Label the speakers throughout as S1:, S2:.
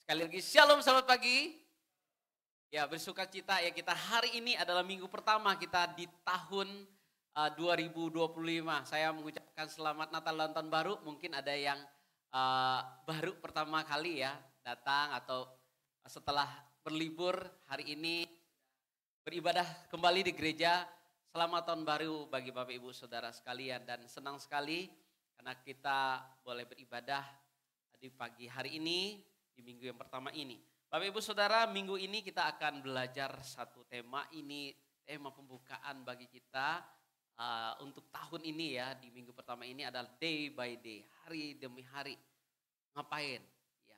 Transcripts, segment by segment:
S1: Sekali lagi, shalom selamat pagi. Ya bersuka cita ya kita hari ini adalah minggu pertama kita di tahun 2025. Saya mengucapkan selamat Natal dan Tahun Baru. Mungkin ada yang baru pertama kali ya datang atau setelah berlibur hari ini beribadah kembali di gereja. Selamat Tahun Baru bagi Bapak Ibu Saudara sekalian dan senang sekali karena kita boleh beribadah di pagi hari ini di minggu yang pertama ini. Bapak Ibu Saudara, minggu ini kita akan belajar satu tema, ini tema pembukaan bagi kita untuk tahun ini ya, di minggu pertama ini adalah day by day, hari demi hari. Ngapain? Ya,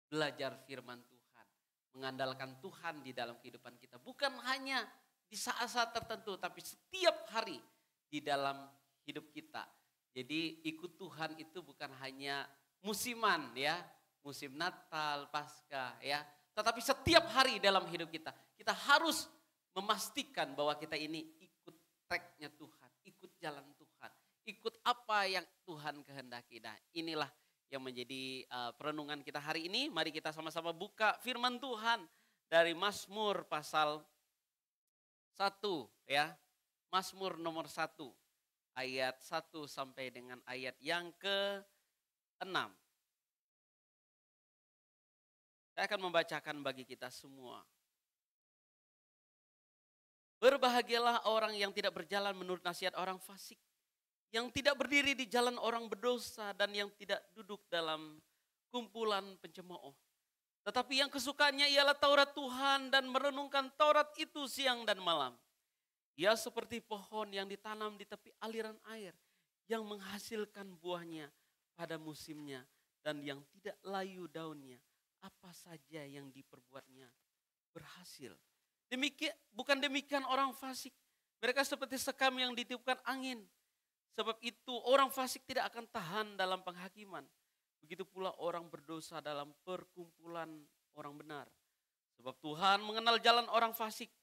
S1: belajar firman Tuhan, mengandalkan Tuhan di dalam kehidupan kita. Bukan hanya di saat-saat tertentu, tapi setiap hari di dalam hidup kita. Jadi ikut Tuhan itu bukan hanya musiman ya, musim Natal, Paskah ya. Tetapi setiap hari dalam hidup kita, kita harus memastikan bahwa kita ini ikut tracknya Tuhan, ikut jalan Tuhan, ikut apa yang Tuhan kehendaki. Nah inilah yang menjadi perenungan kita hari ini. Mari kita sama-sama buka firman Tuhan dari Mazmur pasal 1 ya. Mazmur nomor 1 ayat 1 sampai dengan ayat yang ke-6. Saya akan membacakan bagi kita semua. Berbahagialah orang yang tidak berjalan menurut nasihat orang fasik, yang tidak berdiri di jalan orang berdosa dan yang tidak duduk dalam kumpulan pencemooh. Tetapi yang kesukaannya ialah Taurat Tuhan dan merenungkan Taurat itu siang dan malam. Ia seperti pohon yang ditanam di tepi aliran air, yang menghasilkan buahnya pada musimnya dan yang tidak layu daunnya. Apa saja yang diperbuatnya berhasil. Bukan demikian orang fasik. Mereka seperti sekam yang ditiupkan angin. Sebab itu orang fasik tidak akan tahan dalam penghakiman. Begitu pula orang berdosa dalam perkumpulan orang benar. Sebab Tuhan mengenal jalan orang fasik.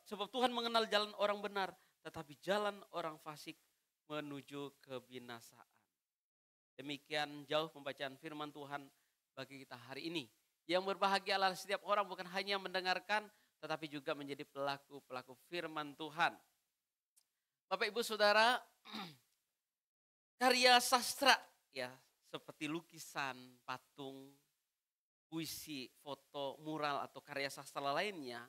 S1: Sebab Tuhan mengenal jalan orang benar. Tetapi jalan orang fasik menuju kebinasaan. Demikian jauh pembacaan firman Tuhan bagi kita hari ini. Yang berbahagia adalah setiap orang bukan hanya mendengarkan tetapi juga menjadi pelaku-pelaku firman Tuhan. Bapak Ibu Saudara, karya sastra ya seperti lukisan, patung, puisi, foto, mural atau karya sastra lainnya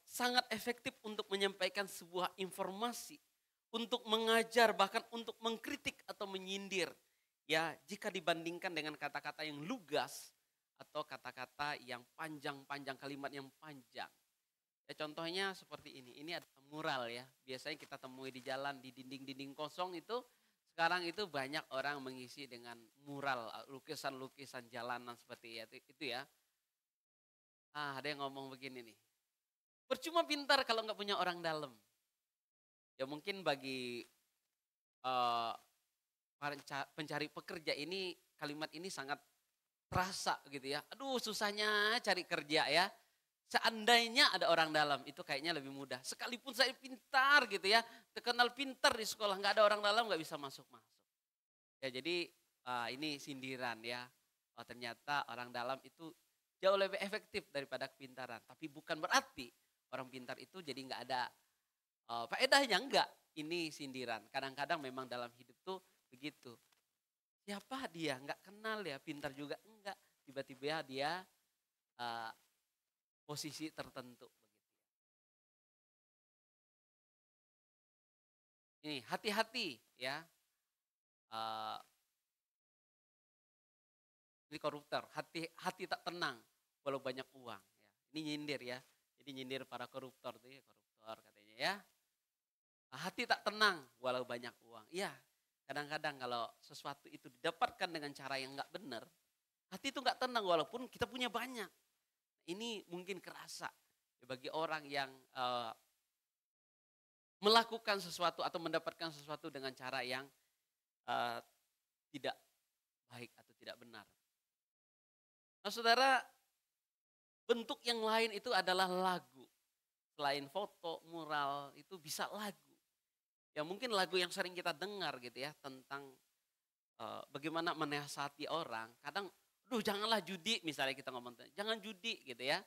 S1: sangat efektif untuk menyampaikan sebuah informasi, untuk mengajar bahkan untuk mengkritik atau menyindir. Ya, jika dibandingkan dengan kata-kata yang lugas atau kata-kata yang panjang-panjang, kalimat yang panjang. Ya, contohnya seperti ini ada mural ya. Biasanya kita temui di jalan, di dinding-dinding kosong itu. Sekarang itu banyak orang mengisi dengan mural, lukisan-lukisan jalanan seperti itu ya. Ada yang ngomong begini nih. Percuma pintar kalau nggak punya orang dalam. Ya mungkin bagi pencari pekerja ini kalimat ini sangat terasa gitu ya. Aduh susahnya cari kerja ya. Seandainya ada orang dalam itu kayaknya lebih mudah. Sekalipun saya pintar gitu ya. Terkenal pintar di sekolah nggak ada orang dalam nggak bisa masuk-masuk. Ya jadi ini sindiran ya. Oh, ternyata orang dalam itu jauh lebih efektif daripada kepintaran. Tapi bukan berarti orang pintar itu jadi nggak ada faedahnya enggak. Ini sindiran. Kadang-kadang memang dalam hidup tuh begitu. Siapa dia? Enggak kenal ya, pintar juga enggak. Tiba-tiba dia posisi tertentu. Ini hati-hati ya. Ini koruptor, hati tak tenang walau banyak uang. Ya. Ini nyindir ya. Jadi nyindir para koruptor tuh ya, koruptor katanya ya. Hati tak tenang walau banyak uang. Iya. Kadang-kadang kalau sesuatu itu didapatkan dengan cara yang nggak benar, hati itu nggak tenang walaupun kita punya banyak. Ini mungkin kerasa bagi orang yang melakukan sesuatu atau mendapatkan sesuatu dengan cara yang tidak baik atau tidak benar. Nah saudara, bentuk yang lain itu adalah lagu. Selain foto, mural, itu bisa lagu. Ya mungkin lagu yang sering kita dengar gitu ya tentang bagaimana menasihati orang. Kadang Duh janganlah judi misalnya kita ngomong, jangan judi gitu ya.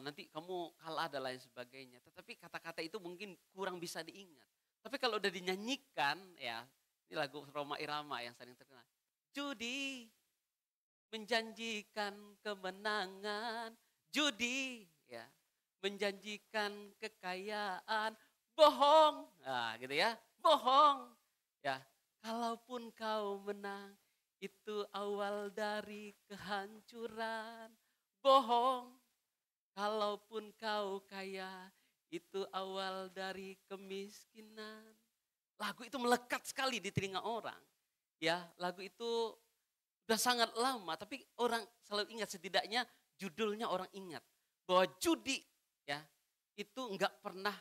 S1: Nanti kamu kalah dan lain sebagainya. Tetapi kata-kata itu mungkin kurang bisa diingat. Tapi kalau udah dinyanyikan ya, ini lagu Roma Irama yang sering terkenal. Judi menjanjikan kemenangan, judi ya menjanjikan kekayaan, bohong. Nah, gitu ya, bohong. Ya, kalaupun kau menang, itu awal dari kehancuran. Bohong. Kalaupun kau kaya, itu awal dari kemiskinan. Lagu itu melekat sekali di telinga orang. Ya, lagu itu udah sangat lama, tapi orang selalu ingat, setidaknya judulnya orang ingat. Bahwa judi ya itu enggak pernah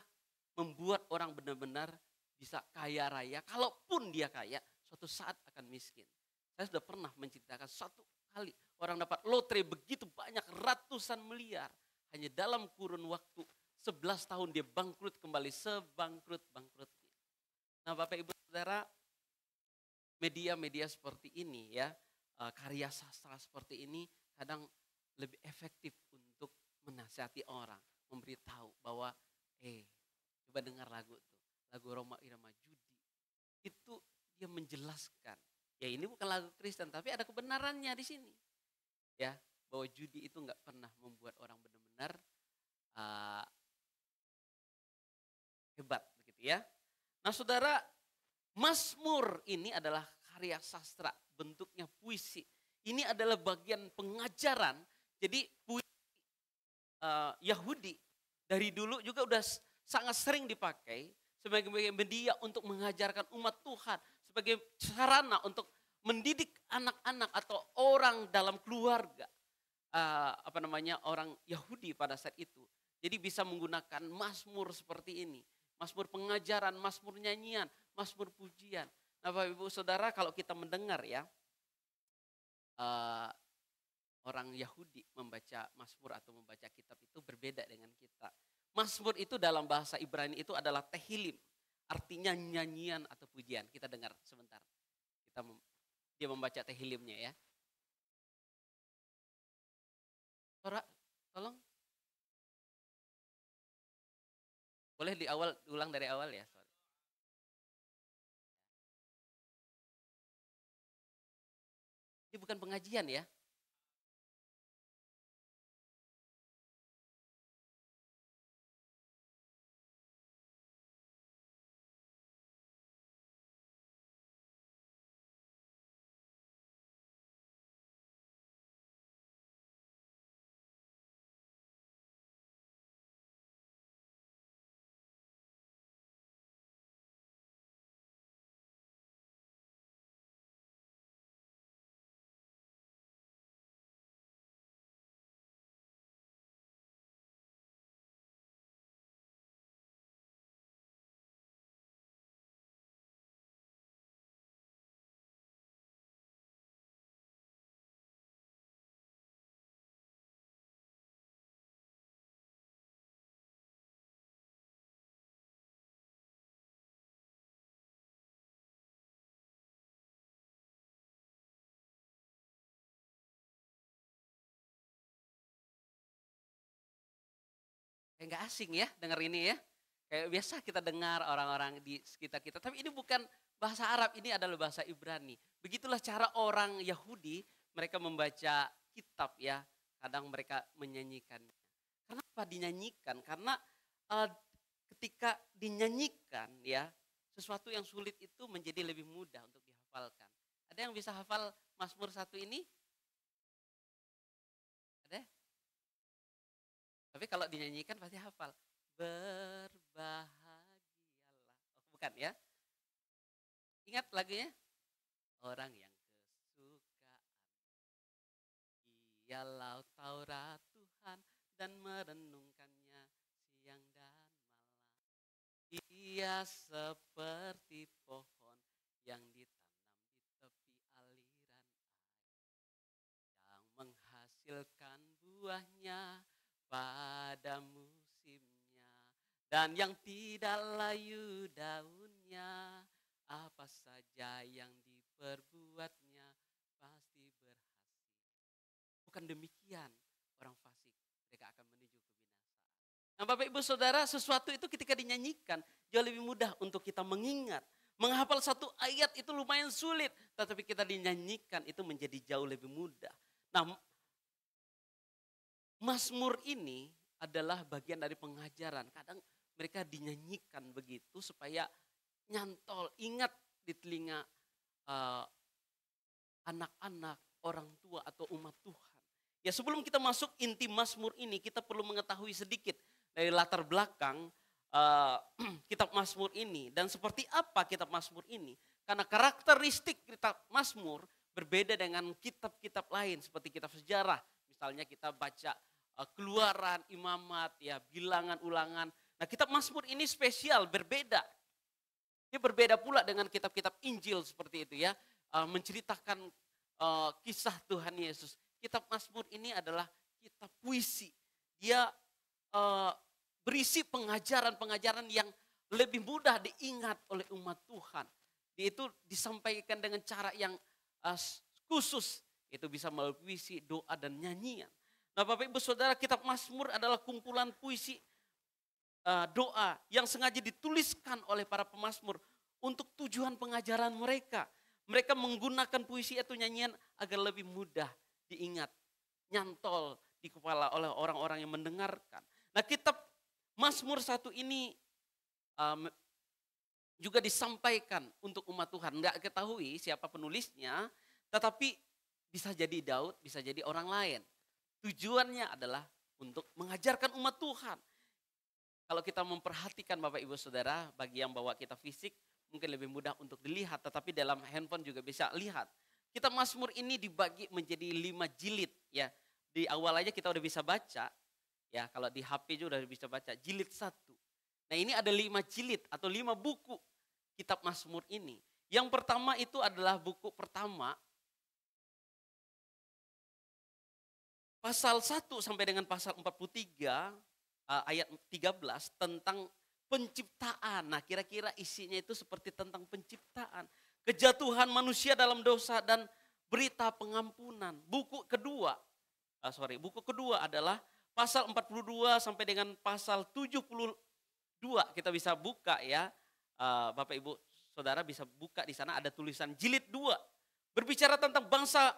S1: membuat orang benar-benar bisa kaya raya. Kalaupun dia kaya, suatu saat akan miskin. Saya sudah pernah menceritakan satu kali orang dapat lotre begitu banyak, ratusan miliar. Hanya dalam kurun waktu 11 tahun dia bangkrut kembali sebangkrut-bangkrutnya. Nah Bapak Ibu Saudara, media-media seperti ini ya, karya sastra seperti ini kadang lebih efektif untuk menasihati orang, memberitahu bahwa coba dengar lagu itu, lagu Roma Irama Judi. Itu dia menjelaskan, ya ini bukan lagu Kristen tapi ada kebenarannya di sini. Ya, bahwa judi itu nggak pernah membuat orang benar-benar hebat begitu ya. Nah saudara, Mazmur ini adalah karya sastra, bentuknya puisi. Ini adalah bagian pengajaran. Jadi puisi Yahudi dari dulu juga udah sangat sering dipakai sebagai media untuk mengajarkan umat Tuhan, sebagai sarana untuk mendidik anak-anak atau orang dalam keluarga, orang Yahudi pada saat itu. Jadi bisa menggunakan mazmur seperti ini, mazmur pengajaran, mazmur nyanyian, mazmur pujian. Nah Bapak Ibu Saudara, kalau kita mendengar ya, orang Yahudi membaca mazmur atau membaca kitab itu berbeda dengan kita. Mazmur itu dalam bahasa Ibrani itu adalah tehilim, artinya nyanyian atau pujian. Kita dengar sebentar. Dia membaca tehilimnya ya. Saudara, tolong. Boleh diulang dari awal ya. Ini bukan pengajian ya. Kayak nggak asing ya dengar ini ya. Kayak biasa kita dengar orang-orang di sekitar kita. Tapi ini bukan bahasa Arab, ini adalah bahasa Ibrani. Begitulah cara orang Yahudi mereka membaca kitab ya. Kadang mereka menyanyikannya. Kenapa dinyanyikan? Karena ketika dinyanyikan ya, sesuatu yang sulit itu menjadi lebih mudah untuk dihafalkan. Ada yang bisa hafal Mazmur 1 ini? Ada? Tapi kalau dinyanyikan pasti hafal. Berbahagialah. Oh, bukan ya? Ingat lagunya? Orang yang kesukaan ialah Taurat Tuhan dan merenungkannya siang dan malam. Ia seperti pohon yang ditanam di tepi aliran air yang menghasilkan buahnya pada musimnya dan yang tidak layu daunnya, apa saja yang diperbuatnya pasti berhasil. Bukan demikian orang fasik, mereka akan menuju kebinasaan. Nah Bapak Ibu Saudara, sesuatu itu ketika dinyanyikan jauh lebih mudah untuk kita mengingat. Menghafal satu ayat itu lumayan sulit, tetapi kita dinyanyikan itu menjadi jauh lebih mudah. Nah, Mazmur ini adalah bagian dari pengajaran. Kadang mereka dinyanyikan begitu supaya nyantol, ingat di telinga anak-anak, orang tua atau umat Tuhan. Ya sebelum kita masuk inti Mazmur ini, kita perlu mengetahui sedikit dari latar belakang kitab Mazmur ini dan seperti apa kitab Mazmur ini. Karena karakteristik kitab Mazmur berbeda dengan kitab-kitab lain seperti kitab sejarah. Misalnya kita baca Keluaran, Imamat, ya Bilangan, Ulangan. Nah kitab Mazmur ini spesial, berbeda. Dia berbeda pula dengan kitab-kitab Injil seperti itu ya. Menceritakan kisah Tuhan Yesus. Kitab Mazmur ini adalah kitab puisi. Dia berisi pengajaran-pengajaran yang lebih mudah diingat oleh umat Tuhan. Itu disampaikan dengan cara yang khusus. Itu bisa melalui puisi, doa, dan nyanyian. Nah Bapak Ibu Saudara, kitab Mazmur adalah kumpulan puisi doa yang sengaja dituliskan oleh para pemazmur untuk tujuan pengajaran mereka. Mereka menggunakan puisi atau nyanyian agar lebih mudah diingat, nyantol di kepala oleh orang-orang yang mendengarkan. Nah kitab Mazmur 1 ini juga disampaikan untuk umat Tuhan. Enggak ketahui siapa penulisnya, tetapi bisa jadi Daud, bisa jadi orang lain. Tujuannya adalah untuk mengajarkan umat Tuhan. Kalau kita memperhatikan Bapak Ibu Saudara, bagi yang bawa kitab fisik mungkin lebih mudah untuk dilihat, tetapi dalam handphone juga bisa lihat. Kitab Mazmur ini dibagi menjadi 5 jilid ya. Di awal aja kita udah bisa baca, ya kalau di HP juga udah bisa baca, jilid 1. Nah ini ada 5 jilid atau 5 buku kitab Mazmur ini. Yang pertama itu adalah buku pertama, pasal 1 sampai dengan pasal 43, ayat 13 tentang penciptaan. Nah kira-kira isinya itu seperti tentang penciptaan. Kejatuhan manusia dalam dosa dan berita pengampunan. Buku kedua adalah pasal 42 sampai dengan pasal 72. Kita bisa buka ya, Bapak Ibu Saudara bisa buka di sana ada tulisan jilid 2. Berbicara tentang bangsa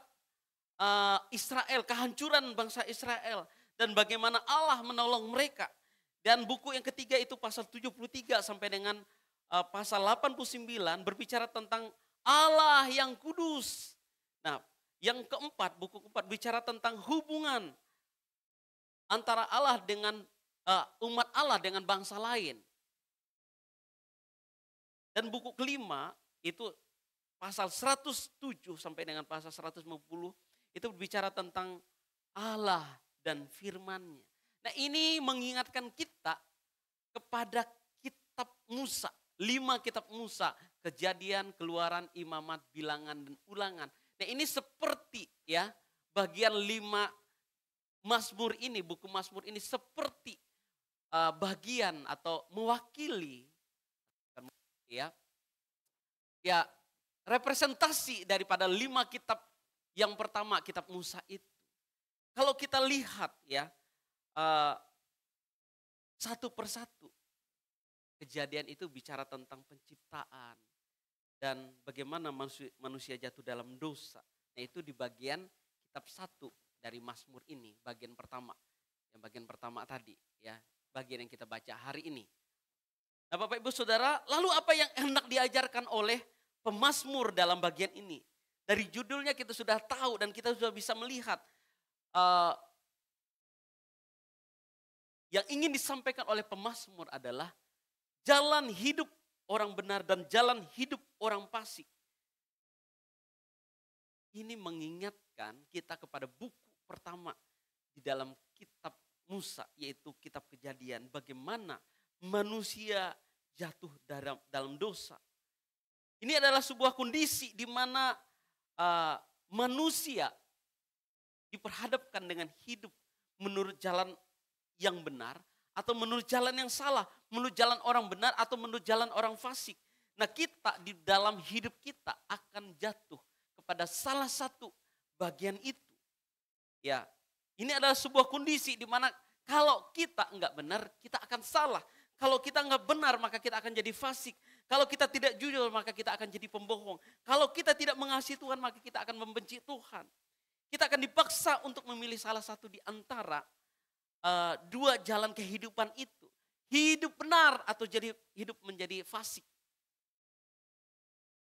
S1: Israel, kehancuran bangsa Israel. Dan bagaimana Allah menolong mereka. Dan buku yang ketiga itu pasal 73 sampai dengan pasal 89 berbicara tentang Allah yang kudus. Nah yang keempat, buku keempat bicara tentang hubungan antara Allah dengan umat Allah dengan bangsa lain. Dan buku kelima itu pasal 107 sampai dengan pasal 150 itu berbicara tentang Allah dan firman-Nya. Nah ini mengingatkan kita kepada kitab Musa. 5 kitab Musa, Kejadian, Keluaran, Imamat, Bilangan, dan Ulangan. Nah ini seperti ya bagian 5 Mazmur ini, buku Mazmur ini seperti bagian atau mewakili ya representasi daripada 5 kitab yang pertama, kitab Musa itu. Kalau kita lihat ya satu persatu, Kejadian itu bicara tentang penciptaan dan bagaimana manusia jatuh dalam dosa. Nah itu di bagian kitab 1 dari Mazmur ini, bagian pertama. Yang bagian pertama tadi ya, bagian yang kita baca hari ini. Nah Bapak Ibu Saudara, lalu apa yang hendak diajarkan oleh pemazmur dalam bagian ini? Dari judulnya kita sudah tahu dan kita sudah bisa melihat yang ingin disampaikan oleh pemazmur adalah jalan hidup orang benar dan jalan hidup orang fasik. Ini mengingatkan kita kepada buku pertama di dalam kitab Musa, yaitu kitab Kejadian. Bagaimana manusia jatuh dalam dosa. Ini adalah sebuah kondisi di mana manusia diperhadapkan dengan hidup menurut jalan yang benar atau menurut jalan yang salah, menurut jalan orang benar atau menurut jalan orang fasik. Nah kita di dalam hidup kita akan jatuh kepada salah satu bagian itu. Ya, ini adalah sebuah kondisi di mana kalau kita enggak benar, kita akan salah. Kalau kita enggak benar, maka kita akan jadi fasik. Kalau kita tidak jujur, maka kita akan jadi pembohong. Kalau kita tidak mengasihi Tuhan, maka kita akan membenci Tuhan. Kita akan dipaksa untuk memilih salah satu di antara dua jalan kehidupan itu. Hidup benar atau jadi hidup menjadi fasik.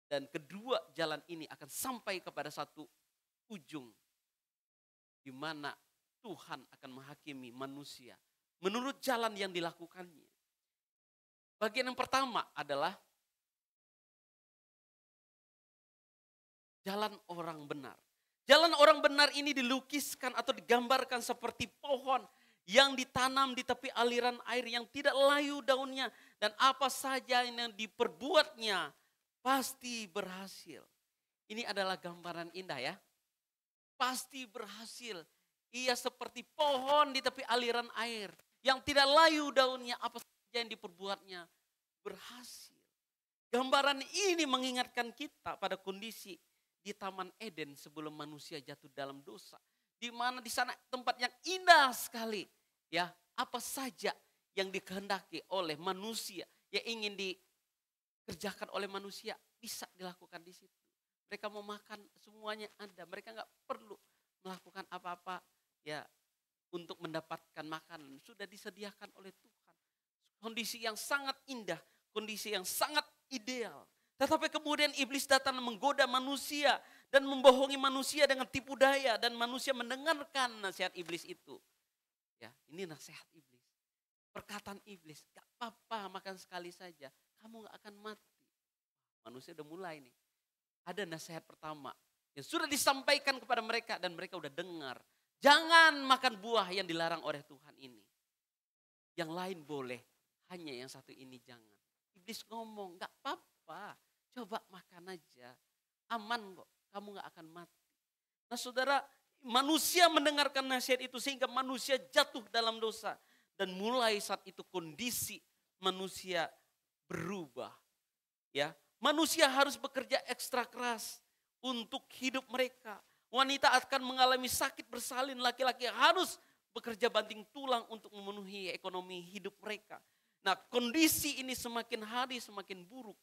S1: Dan kedua jalan ini akan sampai kepada satu ujung. Di mana Tuhan akan menghakimi manusia menurut jalan yang dilakukannya. Bagian yang pertama adalah jalan orang benar. Jalan orang benar ini dilukiskan atau digambarkan seperti pohon yang ditanam di tepi aliran air yang tidak layu daunnya. Dan apa saja yang diperbuatnya pasti berhasil. Ini adalah gambaran indah ya. Pasti berhasil. Ia seperti pohon di tepi aliran air yang tidak layu daunnya, apa saja yang diperbuatnya berhasil. Gambaran ini mengingatkan kita pada kondisi di Taman Eden sebelum manusia jatuh dalam dosa. Di mana di sana tempat yang indah sekali. Ya, apa saja yang dikehendaki oleh manusia, yang ingin dikerjakan oleh manusia bisa dilakukan di situ. Mereka mau makan semuanya ada, mereka nggak perlu melakukan apa-apa ya untuk mendapatkan makanan, sudah disediakan oleh Tuhan. Kondisi yang sangat indah, kondisi yang sangat ideal. Tetapi kemudian iblis datang menggoda manusia dan membohongi manusia dengan tipu daya dan manusia mendengarkan nasihat iblis itu. Ya, ini nasihat iblis. Perkataan iblis, gak apa-apa makan sekali saja, kamu gak akan mati. Manusia udah mulai nih. Ada nasihat pertama yang sudah disampaikan kepada mereka dan mereka udah dengar. Jangan makan buah yang dilarang oleh Tuhan ini. Yang lain boleh, hanya yang satu ini jangan. Iblis ngomong, gak apa-apa, coba makan aja. Aman kok, kamu gak akan mati. Nah saudara, manusia mendengarkan nasihat itu sehingga manusia jatuh dalam dosa. Dan mulai saat itu kondisi manusia berubah. Ya, manusia harus bekerja ekstra keras untuk hidup mereka. Wanita akan mengalami sakit bersalin, laki-laki harus bekerja banting tulang untuk memenuhi ekonomi hidup mereka. Nah, kondisi ini semakin hari semakin buruk.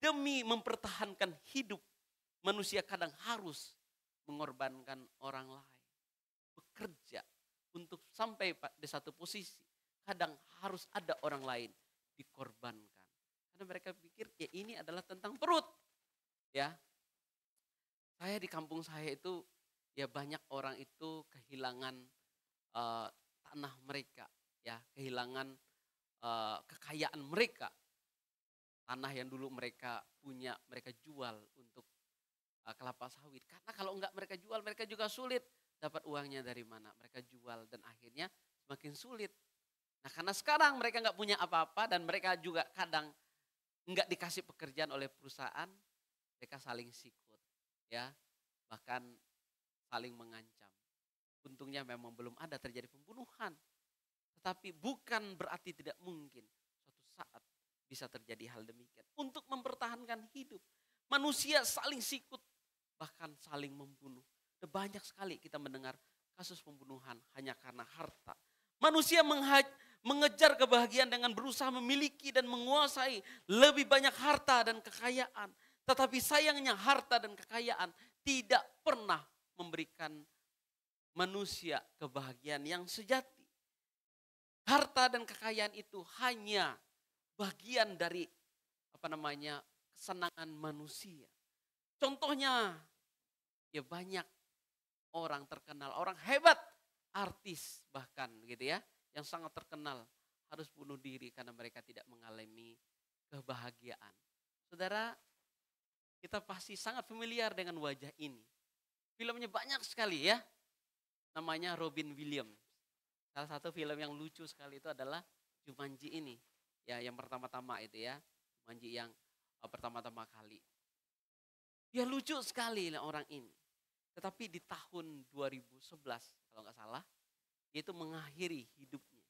S1: Demi mempertahankan hidup, manusia kadang harus mengorbankan orang lain. Bekerja untuk sampai di satu posisi, kadang harus ada orang lain dikorbankan. Karena mereka pikir ya ini adalah tentang perut. Ya, saya di kampung saya itu ya banyak orang itu kehilangan tanah mereka, ya kehilangan kekayaan mereka. Tanah yang dulu mereka punya, mereka jual untuk kelapa sawit. Karena kalau enggak mereka jual, mereka juga sulit dapat uangnya dari mana. Mereka jual dan akhirnya semakin sulit. Nah karena sekarang mereka enggak punya apa-apa dan mereka juga kadang enggak dikasih pekerjaan oleh perusahaan, mereka saling sikut. Ya, bahkan saling mengancam. Untungnya memang belum ada terjadi pembunuhan. Tetapi bukan berarti tidak mungkin suatu saat bisa terjadi hal demikian. Untuk mempertahankan hidup, manusia saling sikut, bahkan saling membunuh. Dan banyak sekali kita mendengar kasus pembunuhan hanya karena harta. Manusia mengejar kebahagiaan dengan berusaha memiliki dan menguasai lebih banyak harta dan kekayaan. Tetapi sayangnya harta dan kekayaan tidak pernah memberikan manusia kebahagiaan yang sejati. Harta dan kekayaan itu hanya bagian dari kesenangan manusia. Contohnya ya banyak orang terkenal, orang hebat, artis bahkan gitu ya, yang sangat terkenal harus bunuh diri karena mereka tidak mengalami kebahagiaan. Saudara, kita pasti sangat familiar dengan wajah ini. Filmnya banyak sekali ya, namanya Robin Williams. Salah satu film yang lucu sekali itu adalah Jumanji ini. Ya, yang pertama-tama itu ya, Jumanji yang pertama-tama kali. Dia lucu sekali orang ini. Tetapi di tahun 2011 kalau nggak salah, dia itu mengakhiri hidupnya.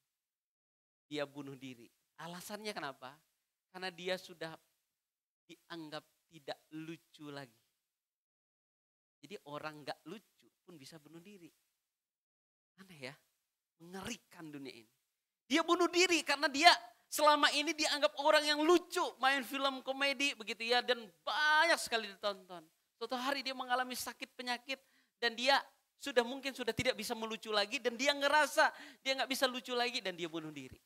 S1: Dia bunuh diri. Alasannya kenapa? Karena dia sudah dianggap tidak lucu lagi. Jadi orang nggak lucu pun bisa bunuh diri. Aneh ya, mengerikan dunia ini. Dia bunuh diri karena dia selama ini dianggap orang yang lucu, main film komedi begitu ya, dan banyak sekali ditonton. Suatu hari dia mengalami sakit penyakit dan dia mungkin sudah tidak bisa melucu lagi dan dia ngerasa dia nggak bisa lucu lagi dan dia bunuh diri.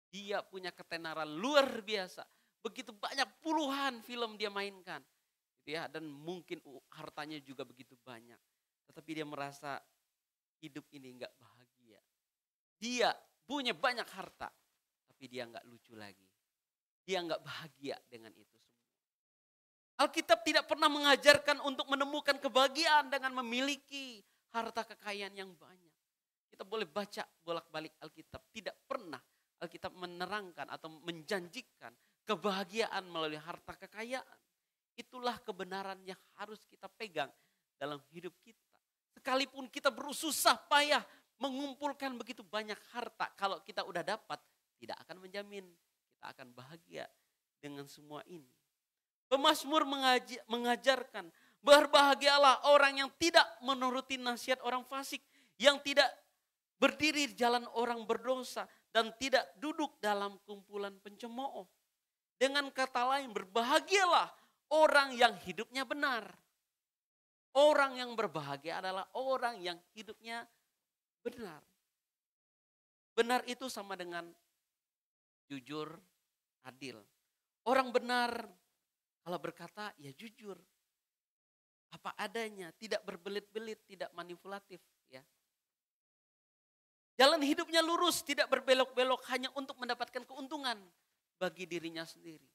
S1: Dia punya ketenaran luar biasa. Begitu banyak puluhan film dia mainkan. Gitu ya, dan mungkin hartanya juga begitu banyak. Tetapi dia merasa hidup ini enggak bahagia. Dia punya banyak harta. Tapi dia enggak lucu lagi. Dia enggak bahagia dengan itu semua. Alkitab tidak pernah mengajarkan untuk menemukan kebahagiaan dengan memiliki harta kekayaan yang banyak. Kita boleh baca bolak-balik Alkitab. Tidak pernah Alkitab menerangkan atau menjanjikan kebahagiaan melalui harta kekayaan. Itulah kebenaran yang harus kita pegang dalam hidup kita. Sekalipun kita berusaha payah mengumpulkan begitu banyak harta, kalau kita udah dapat, tidak akan menjamin kita akan bahagia dengan semua ini. Pemazmur mengajarkan, berbahagialah orang yang tidak menuruti nasihat orang fasik, yang tidak berdiri di jalan orang berdosa, dan tidak duduk dalam kumpulan pencemooh. Dengan kata lain, berbahagialah orang yang hidupnya benar. Orang yang berbahagia adalah orang yang hidupnya benar. Benar itu sama dengan jujur, adil. Orang benar kalau berkata ya jujur. Apa adanya, tidak berbelit-belit, tidak manipulatif, ya. Jalan hidupnya lurus, tidak berbelok-belok hanya untuk mendapatkan keuntungan bagi dirinya sendiri.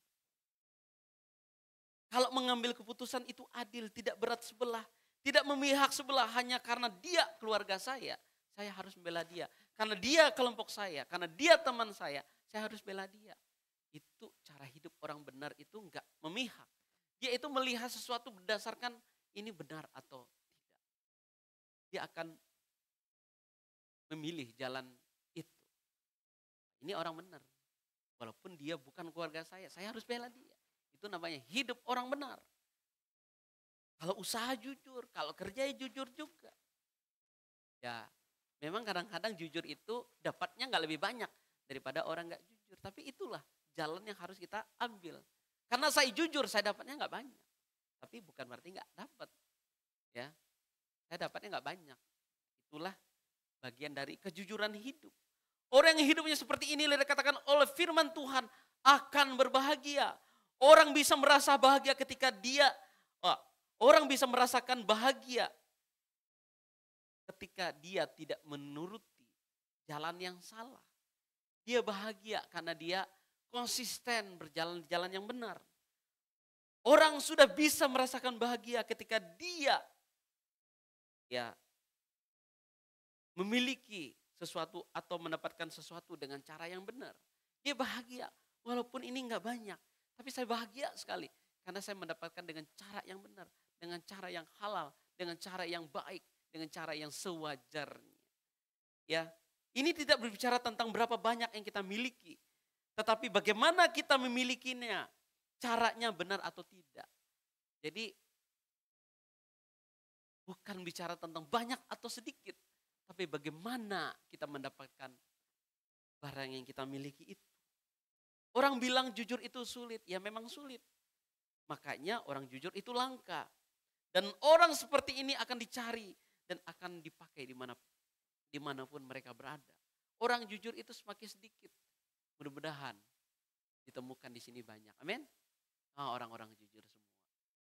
S1: Kalau mengambil keputusan itu adil, tidak berat sebelah, tidak memihak sebelah hanya karena dia keluarga saya harus membela dia. Karena dia kelompok saya, karena dia teman saya harus bela dia. Itu cara hidup orang benar itu enggak memihak. Dia itu melihat sesuatu berdasarkan ini benar atau tidak. Dia akan memilih jalan itu. Ini orang benar. Walaupun dia bukan keluarga saya harus bela dia. Itu namanya hidup orang benar. Kalau usaha jujur, kalau kerja jujur juga. Ya, memang kadang-kadang jujur itu dapatnya nggak lebih banyak daripada orang nggak jujur. Tapi itulah jalan yang harus kita ambil. Karena saya jujur, saya dapatnya nggak banyak. Tapi bukan berarti nggak dapat. Ya, saya dapatnya nggak banyak. Itulah bagian dari kejujuran hidup. Orang yang hidupnya seperti ini dikatakan oleh firman Tuhan akan berbahagia. Orang bisa merasa bahagia ketika orang bisa merasakan bahagia ketika dia tidak menuruti jalan yang salah. Dia bahagia karena dia konsisten berjalan di jalan yang benar. Orang sudah bisa merasakan bahagia ketika dia memiliki sesuatu atau mendapatkan sesuatu dengan cara yang benar. Dia bahagia walaupun ini enggak banyak. Tapi saya bahagia sekali karena saya mendapatkan dengan cara yang benar. Dengan cara yang halal, dengan cara yang baik, dengan cara yang sewajarnya. Ya, ini tidak berbicara tentang berapa banyak yang kita miliki. Tetapi bagaimana kita memilikinya, caranya benar atau tidak. Jadi bukan bicara tentang banyak atau sedikit. Tapi bagaimana kita mendapatkan barang yang kita miliki itu. Orang bilang jujur itu sulit, ya memang sulit. Makanya orang jujur itu langka. Dan orang seperti ini akan dicari dan akan dipakai dimanapun mereka berada. Orang jujur itu semakin sedikit. Mudah-mudahan ditemukan di sini banyak. Amin. Orang-orang jujur semua.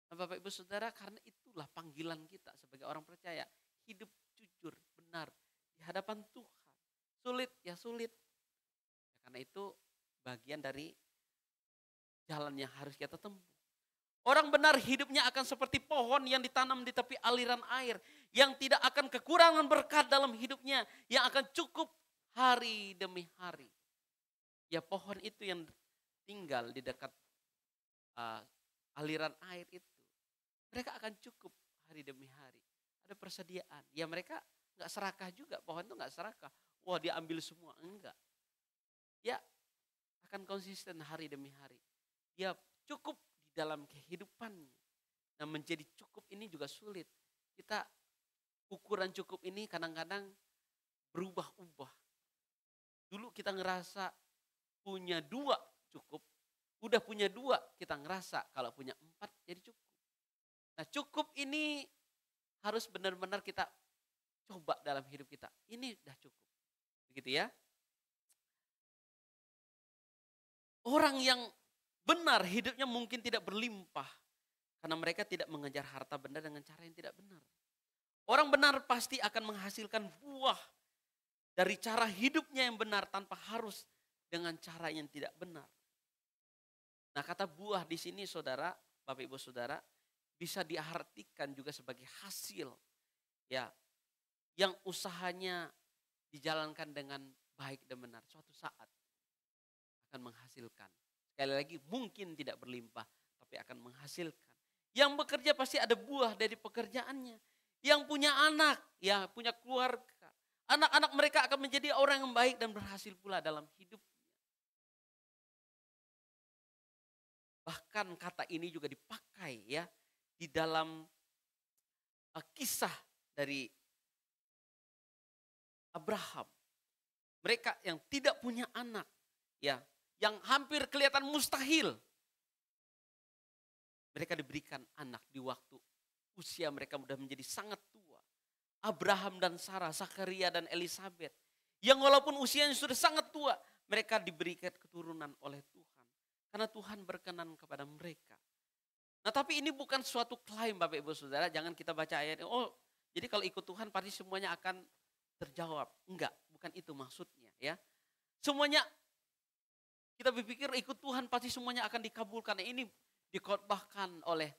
S1: Nah, Bapak Ibu Saudara, karena itulah panggilan kita sebagai orang percaya. Hidup jujur, benar di hadapan Tuhan. Sulit ya sulit. Ya, karena itu bagian dari jalan yang harus kita tempuh. Orang benar hidupnya akan seperti pohon yang ditanam di tepi aliran air. Yang tidak akan kekurangan berkat dalam hidupnya. Yang akan cukup hari demi hari. Ya pohon itu yang tinggal di dekat aliran air itu. Mereka akan cukup hari demi hari. Ada persediaan. Ya mereka gak serakah juga. Pohon itu gak serakah. Wah dia ambil semua. Enggak. Ya akan konsisten hari demi hari. Dia cukup di dalam kehidupannya. Nah menjadi cukup ini juga sulit. Kita ukuran cukup ini kadang-kadang berubah-ubah. Dulu kita ngerasa punya 2 cukup. Udah punya 2 kita ngerasa kalau punya 4 jadi cukup. Nah cukup ini harus benar-benar kita coba dalam hidup kita. Ini udah cukup. Begitu ya. Orang yang benar hidupnya mungkin tidak berlimpah. Karena mereka tidak mengejar harta benda dengan cara yang tidak benar. Orang benar pasti akan menghasilkan buah dari cara hidupnya yang benar tanpa harus dengan cara yang tidak benar. Nah kata buah di sini saudara, Bapak Ibu Saudara, bisa diartikan juga sebagai hasil ya yang usahanya dijalankan dengan baik dan benar. Suatu saat akan menghasilkan. Sekali lagi mungkin tidak berlimpah tapi akan menghasilkan. Yang bekerja pasti ada buah dari pekerjaannya. Yang punya anak, ya punya keluarga. Anak-anak mereka akan menjadi orang yang baik dan berhasil pula dalam hidupnya. Bahkan kata ini juga dipakai ya di dalam kisah dari Abraham. Mereka yang tidak punya anak, ya, yang hampir kelihatan mustahil. Mereka diberikan anak di waktu usia mereka sudah menjadi sangat tua. Abraham dan Sarah, Zakaria dan Elizabeth. Yang walaupun usianya sudah sangat tua, mereka diberikan keturunan oleh Tuhan. Karena Tuhan berkenan kepada mereka. Nah tapi ini bukan suatu klaim Bapak Ibu Saudara, jangan kita baca ayat, oh jadi kalau ikut Tuhan pasti semuanya akan terjawab. Enggak, bukan itu maksudnya ya. Semuanya kita berpikir ikut Tuhan pasti semuanya akan dikabulkan. Ini dikhotbahkan oleh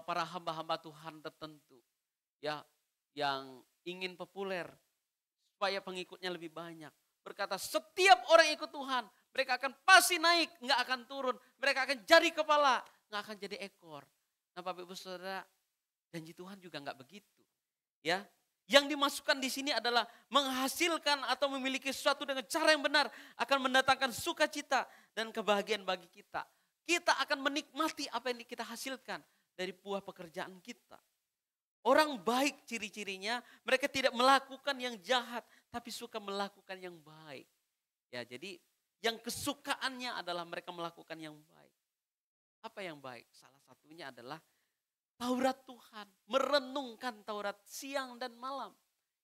S1: para hamba-hamba Tuhan tertentu ya yang ingin populer supaya pengikutnya lebih banyak. Berkata setiap orang ikut Tuhan mereka akan pasti naik, nggak akan turun. Mereka akan jadi kepala, nggak akan jadi ekor. Nah Bapak Ibu Saudara, janji Tuhan juga nggak begitu. Ya, yang dimasukkan di sini adalah menghasilkan atau memiliki sesuatu dengan cara yang benar akan mendatangkan sukacita dan kebahagiaan bagi kita. Kita akan menikmati apa yang kita hasilkan dari buah pekerjaan kita. Orang baik ciri-cirinya mereka tidak melakukan yang jahat tapi suka melakukan yang baik. Ya, jadi yang kesukaannya adalah mereka melakukan yang baik. Apa yang baik? Salah satunya adalah Taurat Tuhan, merenungkan Taurat siang dan malam.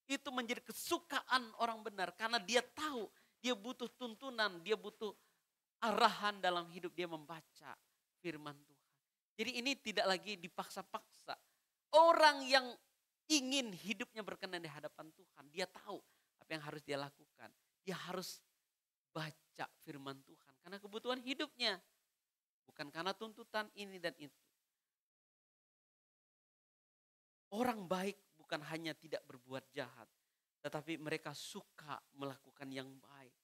S1: Itu menjadi kesukaan orang benar karena dia tahu dia butuh tuntunan, dia butuh arahan dalam hidup dia membaca firman Tuhan. Jadi ini tidak lagi dipaksa-paksa. Orang yang ingin hidupnya berkenan di hadapan Tuhan, dia tahu apa yang harus dia lakukan. Dia harus baca firman Tuhan karena kebutuhan hidupnya. Bukan karena tuntutan ini dan itu. Orang baik bukan hanya tidak berbuat jahat, tetapi mereka suka melakukan yang baik.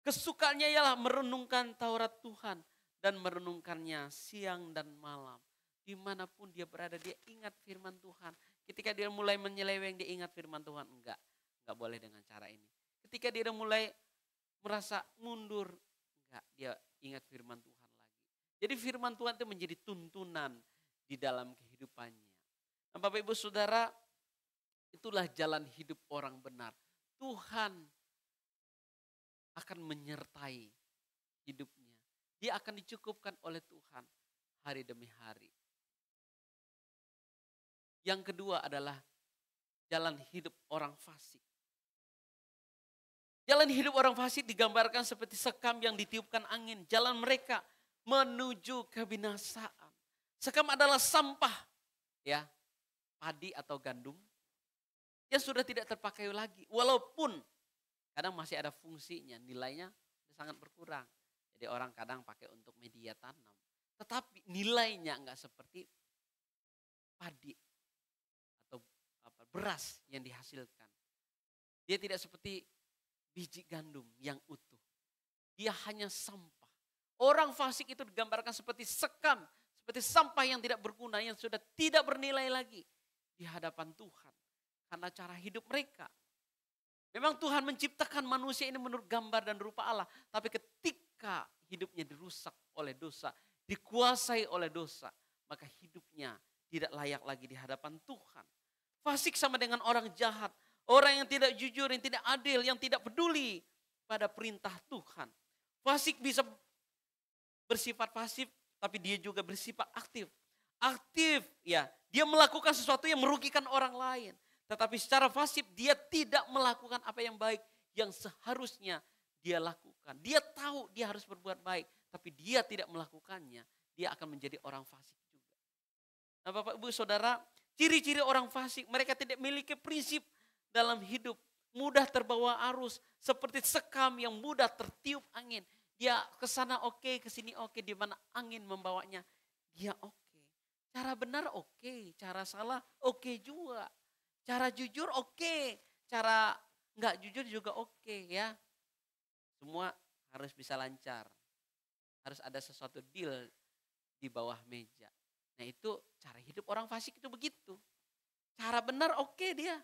S1: Kesukaannya ialah merenungkan Taurat Tuhan dan merenungkannya siang dan malam. Dimanapun dia berada dia ingat firman Tuhan. Ketika dia mulai menyeleweng dia ingat firman Tuhan. Enggak boleh dengan cara ini. Ketika dia mulai merasa mundur, enggak, dia ingat firman Tuhan lagi. Jadi firman Tuhan itu menjadi tuntunan di dalam kehidupannya. Nah, Bapak Ibu Saudara, itulah jalan hidup orang benar. Tuhan akan menyertai hidupnya. Dia akan dicukupkan oleh Tuhan hari demi hari. Yang kedua adalah jalan hidup orang fasik. Jalan hidup orang fasik digambarkan seperti sekam yang ditiupkan angin. Jalan mereka menuju kebinasaan. Sekam adalah sampah, ya, padi atau gandum yang sudah tidak terpakai lagi. Walaupun kadang masih ada fungsinya, nilainya sangat berkurang. Jadi orang kadang pakai untuk media tanam. Tetapi nilainya enggak seperti padi atau beras yang dihasilkan. Dia tidak seperti biji gandum yang utuh. Dia hanya sampah. Orang fasik itu digambarkan seperti sekam, seperti sampah yang tidak berguna, yang sudah tidak bernilai lagi di hadapan Tuhan. Karena cara hidup mereka. Memang Tuhan menciptakan manusia ini menurut gambar dan rupa Allah. Tapi ketika hidupnya dirusak oleh dosa, dikuasai oleh dosa, maka hidupnya tidak layak lagi di hadapan Tuhan. Fasik sama dengan orang jahat. Orang yang tidak jujur, yang tidak adil, yang tidak peduli pada perintah Tuhan. Fasik bisa bersifat pasif, tapi dia juga bersifat aktif. Aktif, ya, dia melakukan sesuatu yang merugikan orang lain. Tetapi secara pasif dia tidak melakukan apa yang baik yang seharusnya dia lakukan. Dia tahu dia harus berbuat baik, tapi dia tidak melakukannya. Dia akan menjadi orang fasik juga. Nah, Bapak Ibu Saudara, ciri-ciri orang fasik, mereka tidak memiliki prinsip dalam hidup. Mudah terbawa arus, seperti sekam yang mudah tertiup angin. Dia ke sana oke, ke sini oke, di mana angin membawanya, dia oke. Cara benar oke, cara salah oke juga. Cara jujur oke, cara nggak jujur juga oke ya. Semua harus bisa lancar. Harus ada sesuatu deal di bawah meja. Nah itu cara hidup orang fasik itu begitu. Cara benar oke dia,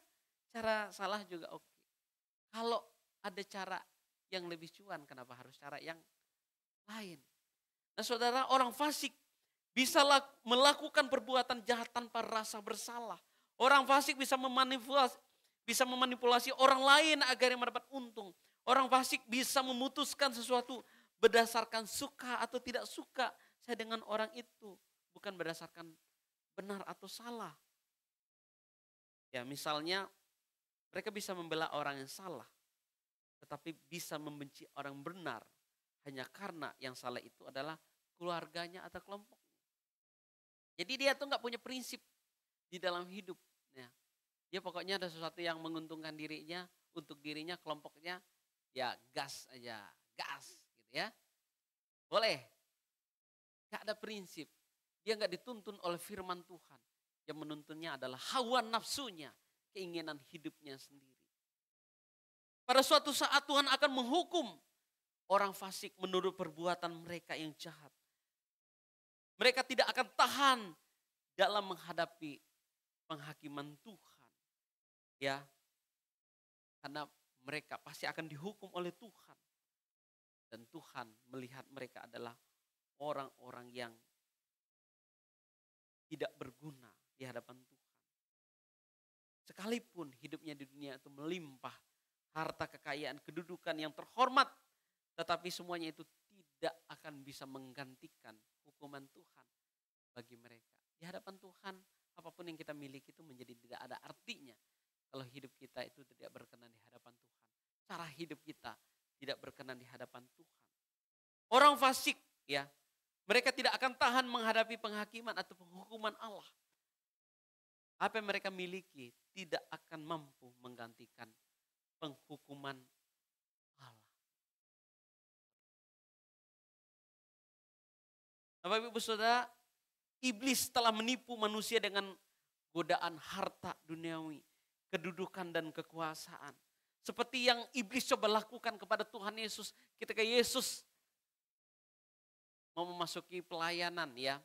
S1: cara salah juga oke. Kalau ada cara yang lebih cuan, kenapa harus cara yang lain? Nah saudara, orang fasik bisa melakukan perbuatan jahat tanpa rasa bersalah. Orang fasik bisa memanipulasi orang lain agar yang mendapat untung. Orang fasik bisa memutuskan sesuatu berdasarkan suka atau tidak suka saya dengan orang itu. Bukan berdasarkan benar atau salah. Ya misalnya mereka bisa membela orang yang salah. Tetapi bisa membenci orang benar. Hanya karena yang salah itu adalah keluarganya atau kelompoknya. Jadi dia tuh gak punya prinsip di dalam hidup. Ya. Dia pokoknya ada sesuatu yang menguntungkan dirinya, untuk dirinya, kelompoknya, ya gas aja, gas gitu ya. Boleh, gak ada prinsip. Dia gak dituntun oleh firman Tuhan. Yang menuntunnya adalah hawa nafsunya, keinginan hidupnya sendiri. Pada suatu saat Tuhan akan menghukum orang fasik menurut perbuatan mereka yang jahat. Mereka tidak akan tahan dalam menghadapi penghakiman Tuhan. Ya. Karena mereka pasti akan dihukum oleh Tuhan. Dan Tuhan melihat mereka adalah orang-orang yang tidak berguna di hadapan Tuhan. Sekalipun hidupnya di dunia itu melimpah, harta kekayaan, kedudukan yang terhormat, tetapi semuanya itu tidak akan bisa menggantikan hukuman Tuhan bagi mereka. Di hadapan Tuhan, apapun yang kita miliki itu menjadi tidak ada artinya kalau hidup kita itu tidak berkenan di hadapan Tuhan. Cara hidup kita tidak berkenan di hadapan Tuhan. Orang fasik ya, mereka tidak akan tahan menghadapi penghakiman atau penghukuman Allah. Apa yang mereka miliki tidak akan mampu menggantikan penghukuman Allah. Bapak Ibu Saudara, iblis telah menipu manusia dengan godaan harta duniawi, kedudukan dan kekuasaan. Seperti yang iblis coba lakukan kepada Tuhan Yesus ketika Yesus mau memasuki pelayanan ya.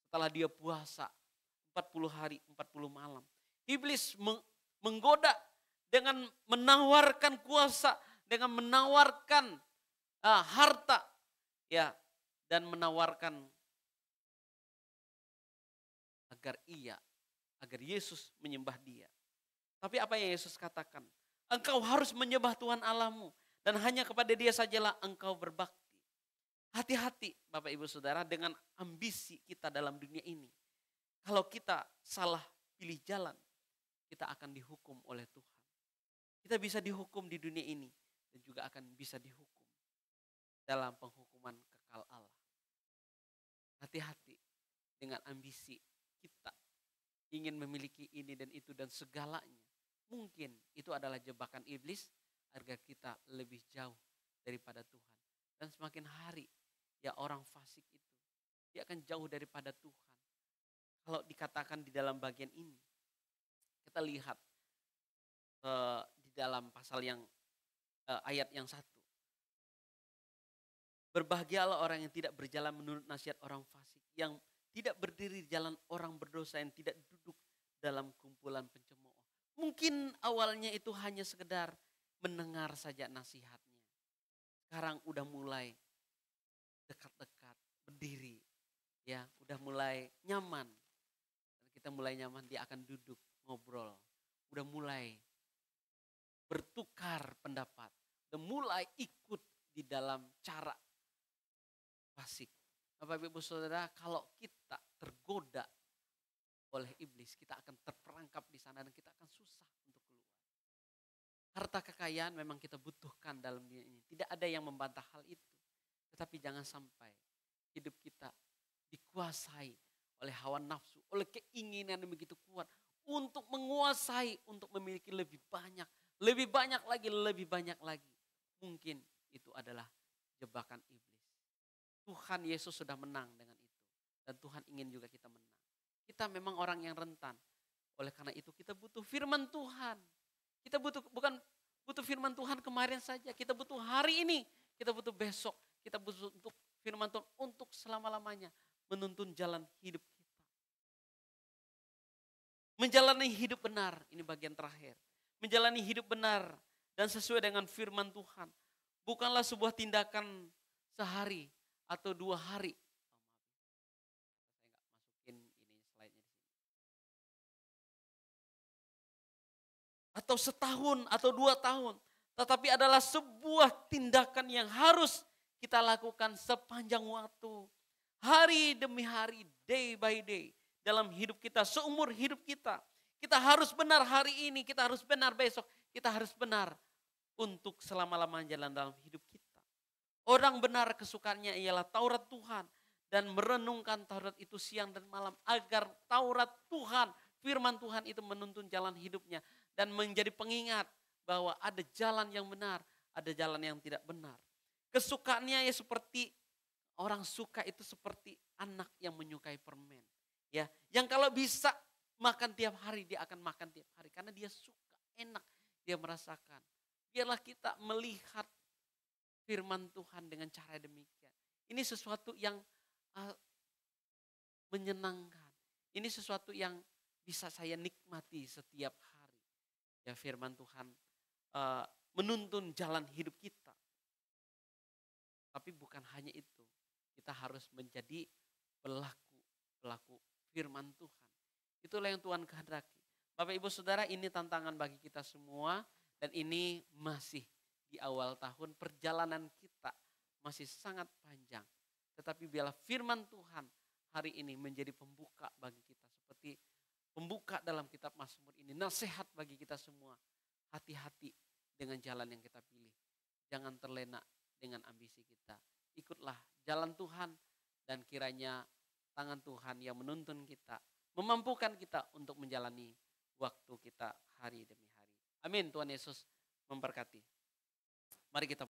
S1: Setelah dia puasa 40 hari 40 malam. Iblis menggoda dengan menawarkan kuasa, dengan menawarkan harta ya, dan menawarkan agar Yesus menyembah dia. Tapi apa yang Yesus katakan? Engkau harus menyembah Tuhan Allahmu dan hanya kepada Dia sajalah engkau berbakti. Hati-hati Bapak Ibu Saudara dengan ambisi kita dalam dunia ini. Kalau kita salah pilih jalan, kita akan dihukum oleh Tuhan. Kita bisa dihukum di dunia ini dan juga akan bisa dihukum dalam penghukuman kekal Allah. Hati-hati dengan ambisi kita ingin memiliki ini dan itu dan segalanya. Mungkin itu adalah jebakan iblis agar kita lebih jauh daripada Tuhan. Dan semakin hari ya orang fasik itu, dia akan jauh daripada Tuhan. Kalau dikatakan di dalam bagian ini, kita lihat di dalam pasal yang ayat yang 1. Berbahagialah orang yang tidak berjalan menurut nasihat orang fasik, yang tidak berdiri di jalan orang berdosa, yang tidak duduk dalam kumpulan pencemooh. Mungkin awalnya itu hanya sekedar mendengar saja nasihatnya. Sekarang udah mulai dekat-dekat, berdiri. Ya, udah mulai nyaman. Kita mulai nyaman, dia akan duduk, ngobrol. Udah mulai bertukar pendapat dan mulai ikut di dalam cara fasik. Bapak Ibu Saudara, kalau kita tergoda oleh iblis, kita akan terperangkap di sana dan kita akan susah untuk keluar. Harta kekayaan memang kita butuhkan dalam dunia ini. Tidak ada yang membantah hal itu. Tetapi jangan sampai hidup kita dikuasai oleh hawa nafsu, oleh keinginan yang begitu kuat untuk menguasai, untuk memiliki lebih banyak lagi, lebih banyak lagi. Mungkin itu adalah jebakan iblis. Tuhan Yesus sudah menang dengan itu. Dan Tuhan ingin juga kita menang. Kita memang orang yang rentan. Oleh karena itu kita butuh firman Tuhan. Kita bukan butuh firman Tuhan kemarin saja. Kita butuh hari ini. Kita butuh besok. Kita butuh untuk firman Tuhan untuk selama-lamanya. Menuntun jalan hidup kita. Menjalani hidup benar. Ini bagian terakhir. Menjalani hidup benar dan sesuai dengan firman Tuhan. Bukanlah sebuah tindakan sehari atau 2 hari. Saya nggak masukin ini slide-nya di sini. Atau setahun atau 2 tahun. Tetapi adalah sebuah tindakan yang harus kita lakukan sepanjang waktu. Hari demi hari, day by day. Dalam hidup kita, seumur hidup kita. Kita harus benar hari ini, kita harus benar besok. Kita harus benar untuk selama-lamanya jalan dalam hidup kita. Orang benar kesukaannya ialah Taurat Tuhan. Dan merenungkan Taurat itu siang dan malam. Agar Taurat Tuhan, firman Tuhan itu menuntun jalan hidupnya. Dan menjadi pengingat bahwa ada jalan yang benar, ada jalan yang tidak benar. Kesukaannya ya seperti orang suka itu seperti anak yang menyukai permen. Ya, yang kalau bisa makan tiap hari, dia akan makan tiap hari. Karena dia suka, enak, dia merasakan. Biarlah kita melihat firman Tuhan dengan cara demikian. Ini sesuatu yang menyenangkan. Ini sesuatu yang bisa saya nikmati setiap hari. Ya, firman Tuhan menuntun jalan hidup kita. Tapi bukan hanya itu. Kita harus menjadi pelaku firman Tuhan. Itulah yang Tuhan kehendaki. Bapak Ibu Saudara, ini tantangan bagi kita semua. Dan ini masih di awal tahun, perjalanan kita masih sangat panjang. Tetapi biarlah firman Tuhan hari ini menjadi pembuka bagi kita. Seperti pembuka dalam kitab Mazmur ini. Nasihat bagi kita semua. Hati-hati dengan jalan yang kita pilih. Jangan terlena dengan ambisi kita. Ikutlah jalan Tuhan dan kiranya tangan Tuhan yang menuntun kita. Memampukan kita untuk menjalani waktu kita hari demi hari. Amin. Tuhan Yesus memberkati. Mari kita